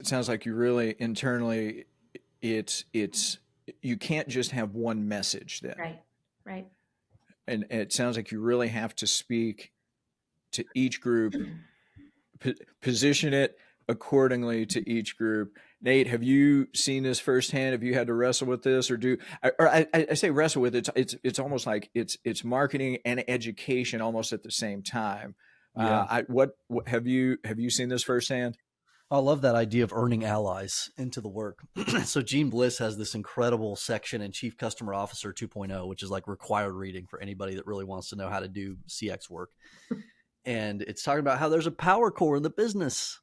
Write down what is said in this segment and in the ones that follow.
sounds like you really internally, it's you can't just have one message then, Right. Right. and it sounds like you really have to speak to each group, position it accordingly to each group. Nate, have you seen this firsthand? Have you had to wrestle with this, or I say wrestle with it? It's almost like it's marketing and education almost at the same time. Yeah. What have you seen this firsthand? I love that idea of earning allies into the work. So Gene Bliss has this incredible section in Chief Customer Officer 2.0, which is like required reading for anybody that really wants to know how to do CX work. And it's talking about how there's a power core in the business.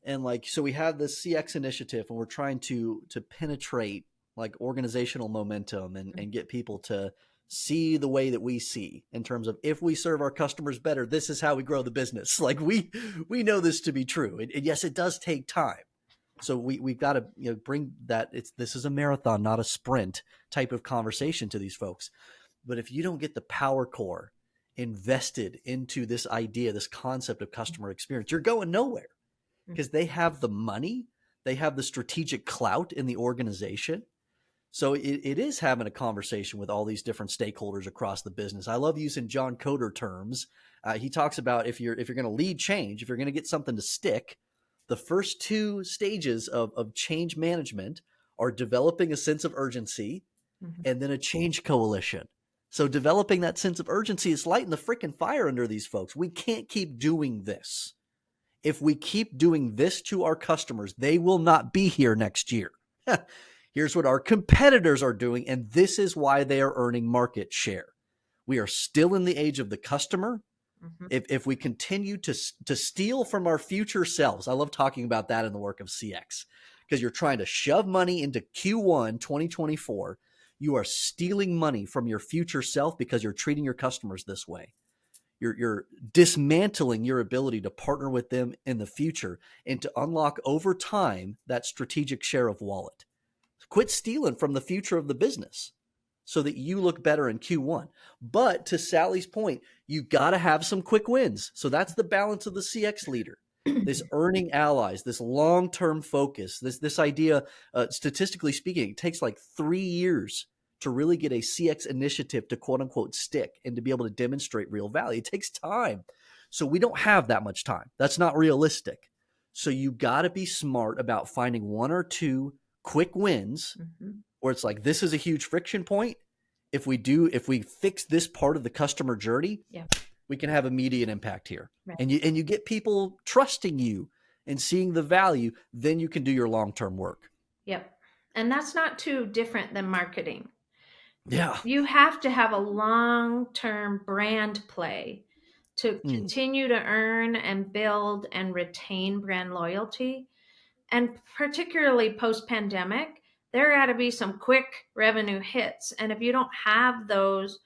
And like, so we have this CX initiative and we're trying to penetrate like organizational momentum and get people to see the way that we see in terms of if we serve our customers better, this is how we grow the business. Like we know this to be true. And yes, it does take time. So we've got to bring that this is a marathon, not a sprint type of conversation to these folks. But if you don't get the power core invested into this idea, this concept of customer experience, you're going nowhere because they have the money, they have the strategic clout in the organization. So it is having a conversation with all these different stakeholders across the business. I love using John Coder terms. He talks about if you're going to lead change, if you're going to get something to stick, the first two stages of change management are developing a sense of urgency and then a change coalition. So developing that sense of urgency is lighting the freaking fire under these folks. We can't keep doing this. If we keep doing this to our customers, they will not be here next year. Here's what our competitors are doing, and this is why they are earning market share. We are still in the age of the customer. If we continue to steal from our future selves, I love talking about that in the work of CX, because you're trying to shove money into Q1 2024. You are stealing money from your future self because you're treating your customers this way. You're dismantling your ability to partner with them in the future and to unlock over time that strategic share of wallet. Quit stealing from the future of the business so that you look better in Q1. But to Sally's point, you got to have some quick wins. So that's the balance of the CX leader. This earning allies, this long-term focus, this idea, statistically speaking, it takes like 3 years to really get a CX initiative to quote unquote stick and to be able to demonstrate real value. It takes time. So we don't have that much time. That's not realistic. So you got to be smart about finding one or two quick wins where it's like, this is a huge friction point. If we fix this part of the customer journey, we can have immediate impact here. Right. And you get people trusting you and seeing the value, then you can do your long-term work. Yep. And that's not too different than marketing. Yeah. You have to have a long-term brand play to continue to earn and build and retain brand loyalty. And particularly post-pandemic, there got to be some quick revenue hits. And if you don't have those,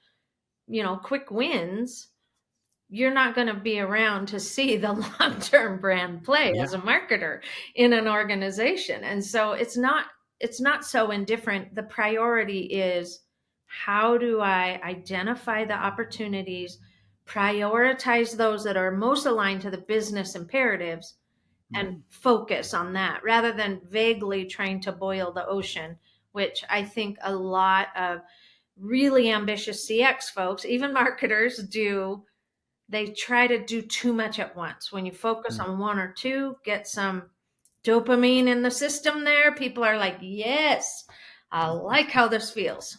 quick wins, you're not going to be around to see the long-term brand play as a marketer in an organization. And so it's not so indifferent. The priority is, how do I identify the opportunities, prioritize those that are most aligned to the business imperatives, and focus on that rather than vaguely trying to boil the ocean, which I think a lot of really ambitious CX folks, even marketers, do. They try to do too much at once. When you focus on one or two, get some dopamine in the system there, people are like, yes, I like how this feels.